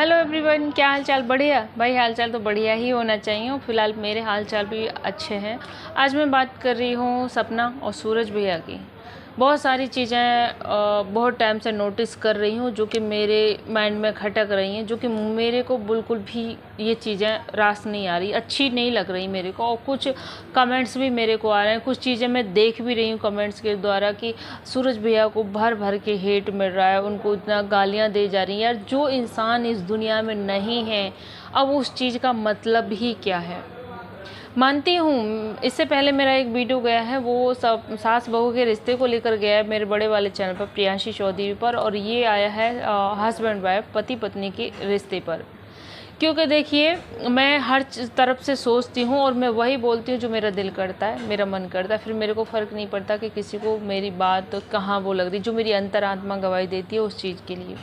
Hello everyone, क्या हाल चाल? बढ़िया भाई, हाल चाल तो बढ़िया ही होना चाहिए और फिलहाल मेरे हाल चाल भी अच्छे हैं। आज मैं बात कर रही हूँ सपना और सूरज भैया की। बहुत सारी चीज़ें बहुत टाइम से नोटिस कर रही हूँ जो कि मेरे माइंड में खटक रही हैं, जो कि मेरे को बिल्कुल भी ये चीज़ें रास नहीं आ रही, अच्छी नहीं लग रही मेरे को। और कुछ कमेंट्स भी मेरे को आ रहे हैं, कुछ चीज़ें मैं देख भी रही हूँ कमेंट्स के द्वारा कि सूरज भैया को भर भर के हेट मिल रहा है, उनको इतना गालियाँ दी जा रही हैं। यार, जो इंसान इस दुनिया में नहीं है, अब उस चीज़ का मतलब ही क्या है? मानती हूँ, इससे पहले मेरा एक वीडियो गया है, वो सब सास बहू के रिश्ते को लेकर गया है मेरे बड़े वाले चैनल पर, प्रियांशी चौधरी पर, और ये आया है हस्बैंड वाइफ, पति पत्नी के रिश्ते पर। क्योंकि देखिए, मैं हर तरफ से सोचती हूँ और मैं वही बोलती हूँ जो मेरा दिल करता है, मेरा मन करता है। फिर मेरे को फ़र्क नहीं पड़ता कि किसी को मेरी बात कहाँ वो लग रही, जो मेरी अंतरात्मा गवाही देती है उस चीज़ के लिए।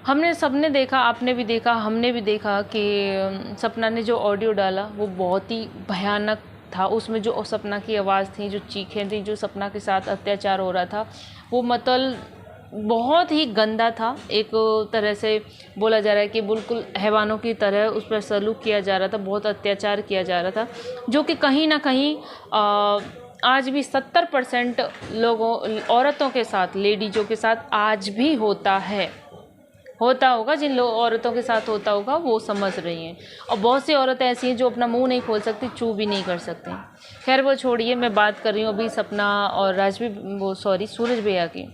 हमने सबने देखा, आपने भी देखा, हमने भी देखा कि सपना ने जो ऑडियो डाला वो बहुत ही भयानक था। उसमें जो सपना की आवाज़ थी, जो चीखें थी, जो सपना के साथ अत्याचार हो रहा था, वो मतलब बहुत ही गंदा था। एक तरह से बोला जा रहा है कि बिल्कुल हैवानों की तरह उस पर सलूक किया जा रहा था, बहुत अत्याचार किया जा रहा था, जो कि कहीं ना कहीं आज भी 70% लोगों, औरतों के साथ, लेडीज़ों के साथ आज भी होता होगा। जिन लोग औरतों के साथ होता होगा वो समझ रही हैं। और बहुत सी औरतें ऐसी हैं जो अपना मुंह नहीं खोल सकती, चू भी नहीं कर सकती। खैर वो छोड़िए, मैं बात कर रही हूँ अभी सपना और सूरज भैया की।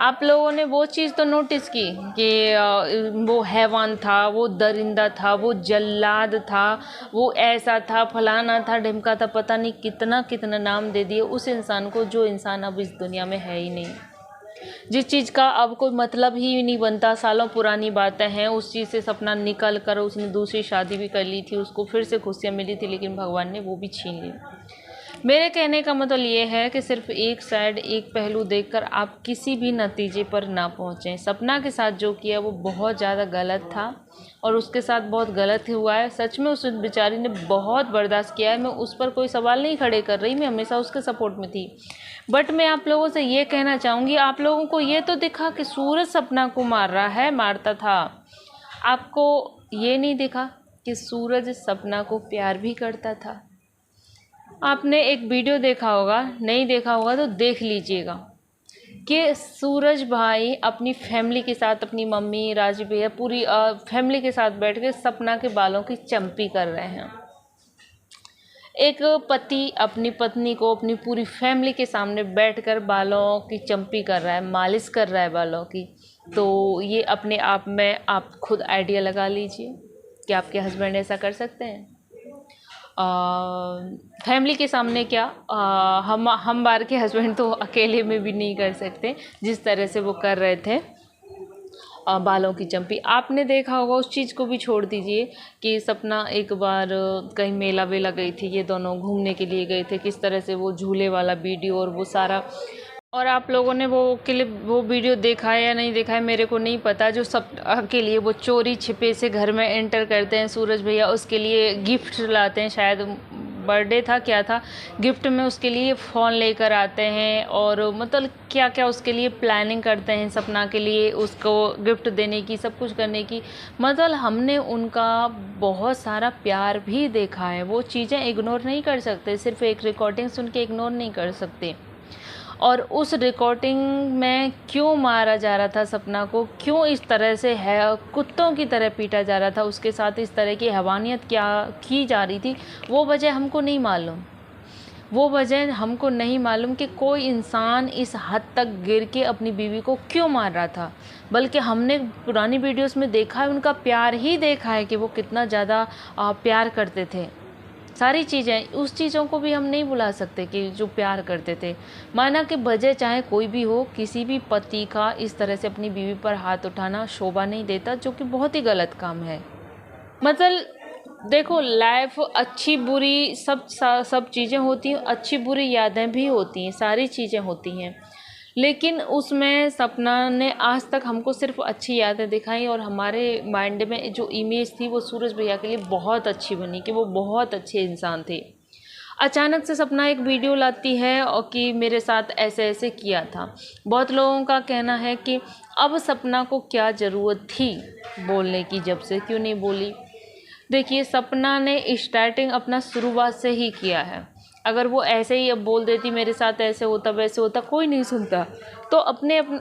आप लोगों ने वो चीज़ तो नोटिस की कि वो हैवान था, वो दरिंदा था, वो जल्लाद था, वो ऐसा था, फलाना था, ढिमका था, पता नहीं कितना कितना नाम दे दिए उस इंसान को, जो इंसान अब इस दुनिया में है ही नहीं, जिस चीज़ का अब कोई मतलब ही नहीं बनता। सालों पुरानी बातें हैं, उस चीज़ से सपना निकल कर उसने दूसरी शादी भी कर ली थी, उसको फिर से खुशियाँ मिली थी, लेकिन भगवान ने वो भी छीन ली। मेरे कहने का मतलब ये है कि सिर्फ एक साइड, एक पहलू देखकर आप किसी भी नतीजे पर ना पहुँचें। सपना के साथ जो किया वो बहुत ज़्यादा गलत था और उसके साथ बहुत गलत ही हुआ है। सच में उस बेचारी ने बहुत बर्दाश्त किया है। मैं उस पर कोई सवाल नहीं खड़े कर रही, मैं हमेशा उसके सपोर्ट में थी। बट मैं आप लोगों से ये कहना चाहूँगी, आप लोगों को ये तो दिखा कि सूरज सपना को मार रहा है, मारता था। आपको ये नहीं दिखा कि सूरज सपना को प्यार भी करता था। आपने एक वीडियो देखा होगा, नहीं देखा होगा तो देख लीजिएगा, कि सूरज भाई अपनी फैमिली के साथ, अपनी मम्मी, राजू भैया, पूरी फैमिली के साथ बैठ के सपना के बालों की चंपी कर रहे हैं। एक पति अपनी पत्नी को अपनी पूरी फैमिली के सामने बैठकर बालों की चंपी कर रहा है, मालिश कर रहा है बालों की। तो ये अपने आप में आप खुद आइडिया लगा लीजिए कि आपके हस्बैंड ऐसा कर सकते हैं। फैमिली के सामने क्या, हम बार के हस्बैंड तो अकेले में भी नहीं कर सकते जिस तरह से वो कर रहे थे बालों की चंपी। आपने देखा होगा, उस चीज़ को भी छोड़ दीजिए कि सपना एक बार कहीं मेला वेला गई थी, ये दोनों घूमने के लिए गए थे, किस तरह से वो झूले वाला वीडियो और वो सारा। और आप लोगों ने वो क्लिप, वो वीडियो देखा है या नहीं देखा है मेरे को नहीं पता। जो सब के लिए वो चोरी छिपे से घर में एंटर करते हैं सूरज भैया, उसके लिए गिफ्ट लाते हैं, शायद बर्थडे था, क्या था, गिफ्ट में उसके लिए फ़ोन लेकर आते हैं और मतलब क्या क्या उसके लिए प्लानिंग करते हैं सपना के लिए, उसको गिफ्ट देने की, सब कुछ करने की। मतलब हमने उनका बहुत सारा प्यार भी देखा है, वो चीज़ें इग्नोर नहीं कर सकते, सिर्फ एक रिकॉर्डिंग सुन के इग्नोर नहीं कर सकते। और उस रिकॉर्डिंग में क्यों मारा जा रहा था सपना को, क्यों इस तरह से है कुत्तों की तरह पीटा जा रहा था, उसके साथ इस तरह की हैवानियत क्या की जा रही थी, वो वजह हमको नहीं मालूम। वो वजह हमको नहीं मालूम कि कोई इंसान इस हद तक गिर के अपनी बीवी को क्यों मार रहा था। बल्कि हमने पुरानी वीडियोस में देखा है, उनका प्यार ही देखा है कि वो कितना ज़्यादा प्यार करते थे। सारी चीज़ें, उस चीज़ों को भी हम नहीं भुला सकते कि जो प्यार करते थे। माना कि वजह चाहे कोई भी हो, किसी भी पति का इस तरह से अपनी बीवी पर हाथ उठाना शोभा नहीं देता, जो कि बहुत ही गलत काम है। मतलब देखो, लाइफ अच्छी बुरी सब चीज़ें होती हैं, अच्छी बुरी यादें भी होती हैं, सारी चीज़ें होती हैं। लेकिन उसमें सपना ने आज तक हमको सिर्फ अच्छी यादें दिखाई और हमारे माइंड में जो इमेज थी वो सूरज भैया के लिए बहुत अच्छी बनी कि वो बहुत अच्छे इंसान थे। अचानक से सपना एक वीडियो लाती है और कि मेरे साथ ऐसे ऐसे किया था। बहुत लोगों का कहना है कि अब सपना को क्या ज़रूरत थी बोलने की, जब से क्यों नहीं बोली। देखिए, सपना ने स्टार्टिंग अपना शुरुआत से ही किया है। अगर वो ऐसे ही अब बोल देती मेरे साथ ऐसे होता वैसे होता, कोई नहीं सुनता। तो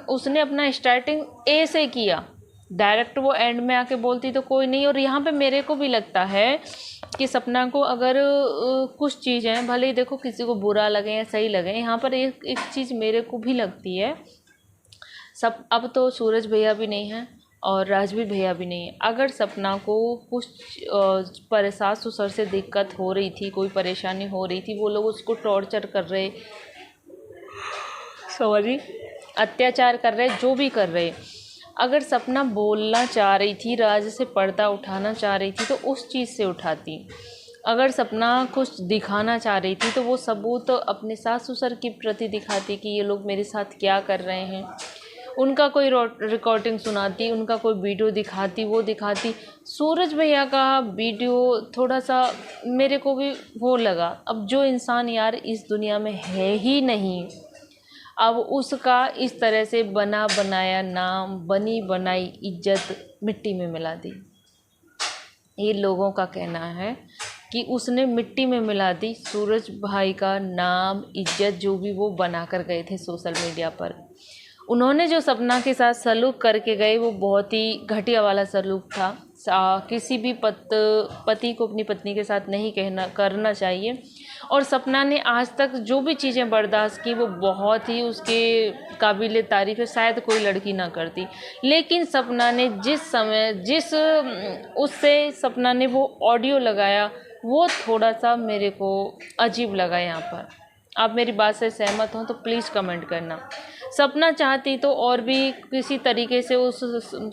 उसने अपना स्टार्टिंग ए से किया, डायरेक्ट वो एंड में आके बोलती तो कोई नहीं। और यहाँ पे मेरे को भी लगता है कि सपना को अगर कुछ चीज़ें भले ही देखो किसी को बुरा लगे या सही लगे, यहाँ पर एक चीज़ मेरे को भी लगती है, सब अब तो सूरज भैया भी नहीं है और राजवीर भैया भी नहीं है। अगर सपना को कुछ सास ससुर से दिक्कत हो रही थी, कोई परेशानी हो रही थी, वो लोग उसको टॉर्चर कर रहे, सॉरी, अत्याचार कर रहे, जो भी कर रहे, अगर सपना बोलना चाह रही थी, राज से पर्दा उठाना चाह रही थी तो उस चीज़ से उठाती। अगर सपना कुछ दिखाना चाह रही थी तो वो सबूत अपने सास ससुर के प्रति दिखाती कि ये लोग मेरे साथ क्या कर रहे हैं। उनका कोई रिकॉर्डिंग सुनाती, उनका कोई वीडियो दिखाती, वो दिखाती। सूरज भैया का वीडियो थोड़ा सा मेरे को भी वो लगा, अब जो इंसान यार इस दुनिया में है ही नहीं, अब उसका इस तरह से बना बनाया नाम, बनी बनाई इज्जत मिट्टी में मिला दी। ये लोगों का कहना है कि उसने मिट्टी में मिला दी सूरज भाई का नाम, इज्जत, जो भी वो बना कर गए थे सोशल मीडिया पर। उन्होंने जो सपना के साथ सलूक करके गए वो बहुत ही घटिया वाला सलूक था। किसी भी पति को अपनी पत्नी के साथ नहीं करना चाहिए। और सपना ने आज तक जो भी चीज़ें बर्दाश्त की वो बहुत ही उसके काबिल तारीफ़ है, शायद कोई लड़की ना करती। लेकिन सपना ने उससे सपना ने वो ऑडियो लगाया, वो थोड़ा सा मेरे को अजीब लगा। यहाँ पर आप मेरी बात से सहमत हो तो प्लीज़ कमेंट करना। सपना चाहती तो और भी किसी तरीके से उस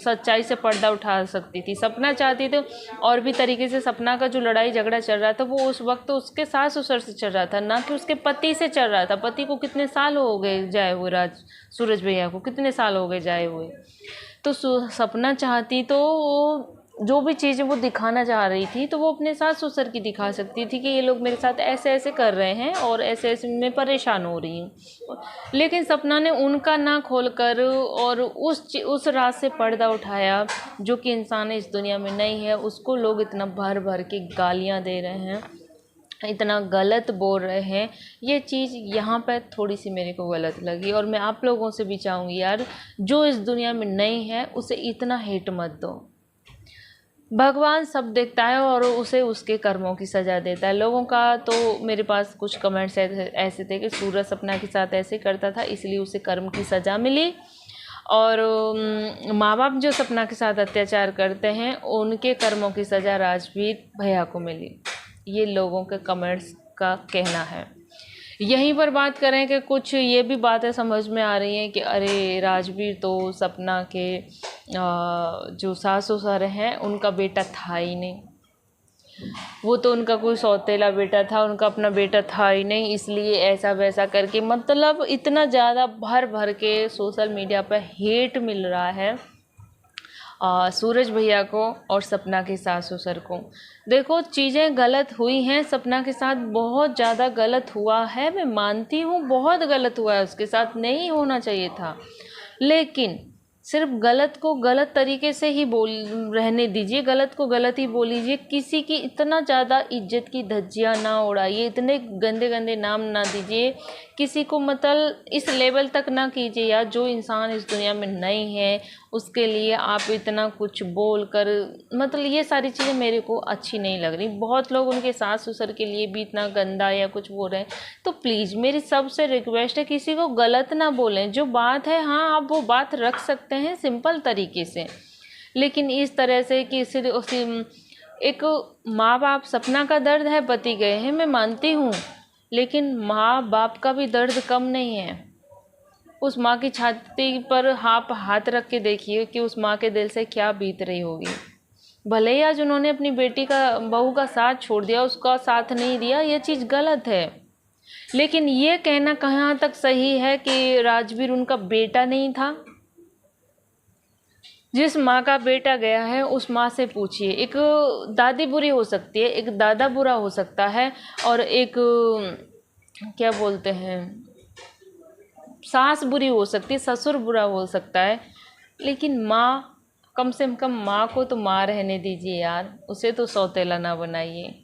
सच्चाई से पर्दा उठा सकती थी। सपना चाहती तो और भी तरीके से, सपना का जो लड़ाई झगड़ा चल रहा था वो उस वक्त उसके सास ससुर से चल रहा था, ना कि उसके पति से चल रहा था। पति को कितने साल हो गए जाए हुए, सूरज भैया को कितने साल हो गए जाए हुए। तो सपना चाहती तो जो भी चीज़ें वो दिखाना चाह रही थी तो वो अपने सास ससुर की दिखा सकती थी कि ये लोग मेरे साथ ऐसे ऐसे कर रहे हैं और ऐसे ऐसे मैं परेशान हो रही हूँ। लेकिन सपना ने उनका ना खोलकर और उस रात से पर्दा उठाया। जो कि इंसान इस दुनिया में नहीं है, उसको लोग इतना भर भर के गालियाँ दे रहे हैं, इतना गलत बोल रहे हैं। ये चीज़ यहाँ पर थोड़ी सी मेरे को गलत लगी। और मैं आप लोगों से भी चाहूँगी यार, जो इस दुनिया में नहीं है उसे इतना हेट मत दो। भगवान सब देखता है और उसे उसके कर्मों की सज़ा देता है। लोगों का तो मेरे पास कुछ कमेंट्स ऐसे थे कि सूरज सपना के साथ ऐसे करता था इसलिए उसे कर्म की सज़ा मिली, और माँ बाप जो सपना के साथ अत्याचार करते हैं उनके कर्मों की सज़ा राजवीर भैया को मिली। ये लोगों के कमेंट्स का कहना है। यहीं पर बात करें कि कुछ ये भी बातें समझ में आ रही हैं कि अरे राजवीर तो सपना के जो सास ससुर हैं उनका बेटा था ही नहीं, वो तो उनका कोई सौतेला बेटा था, उनका अपना बेटा था ही नहीं, इसलिए ऐसा वैसा करके, मतलब इतना ज़्यादा भर भर के सोशल मीडिया पर हेट मिल रहा है सूरज भैया को और सपना के सास ससुर को। देखो, चीज़ें गलत हुई हैं, सपना के साथ बहुत ज़्यादा गलत हुआ है, मैं मानती हूँ बहुत गलत हुआ है, उसके साथ नहीं होना चाहिए था। लेकिन सिर्फ गलत को गलत तरीके से ही रहने दीजिए, गलत को गलत ही बोलीजिए। किसी की इतना ज़्यादा इज्जत की धज्जियाँ ना उड़ाइए, इतने गंदे गंदे नाम ना दीजिए किसी को, मतलब इस लेवल तक ना कीजिए यार। जो इंसान इस दुनिया में नहीं है उसके लिए आप इतना कुछ बोल कर, मतलब ये सारी चीज़ें मेरे को अच्छी नहीं लग रही। बहुत लोग उनके सास ससुर के लिए भी इतना गंदा या कुछ बोल रहे हैं, तो प्लीज़ मेरी सबसे रिक्वेस्ट है किसी को गलत ना बोलें। जो बात है हाँ आप वो बात रख सकते हैं सिंपल तरीके से, लेकिन इस तरह से कि एक माँ बाप, सपना का दर्द है पति गए हैं मैं मानती हूँ, लेकिन माँ बाप का भी दर्द कम नहीं है। उस माँ की छाती पर आप हाथ रख के देखिए कि उस माँ के दिल से क्या बीत रही होगी। भले ही आज उन्होंने अपनी बेटी का, बहू का साथ छोड़ दिया, उसका साथ नहीं दिया, ये चीज़ गलत है। लेकिन ये कहना कहाँ तक सही है कि राजवीर उनका बेटा नहीं था? जिस माँ का बेटा गया है उस माँ से पूछिए। एक दादी बुरी हो सकती है, एक दादा बुरा हो सकता है, और एक क्या बोलते हैं, सास बुरी हो सकती है, ससुर बुरा हो सकता है, लेकिन माँ, कम से कम माँ को तो माँ रहने दीजिए यार, उसे तो सौतेला ना बनाइए।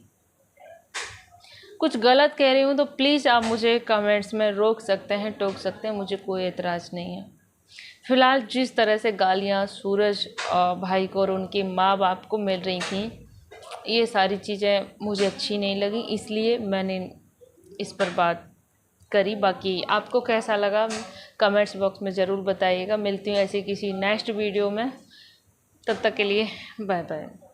कुछ गलत कह रही हूँ तो प्लीज़ आप मुझे कमेंट्स में रोक सकते हैं, टोक सकते हैं, मुझे कोई एतराज़ नहीं है। फ़िलहाल जिस तरह से गालियाँ सूरज भाई को और उनके माँ बाप को मिल रही थी, ये सारी चीज़ें मुझे अच्छी नहीं लगी, इसलिए मैंने इस पर बात करी। बाकी आपको कैसा लगा कमेंट्स बॉक्स में ज़रूर बताइएगा। मिलती हूँ ऐसी किसी नेक्स्ट वीडियो में, तब तक के लिए बाय बाय।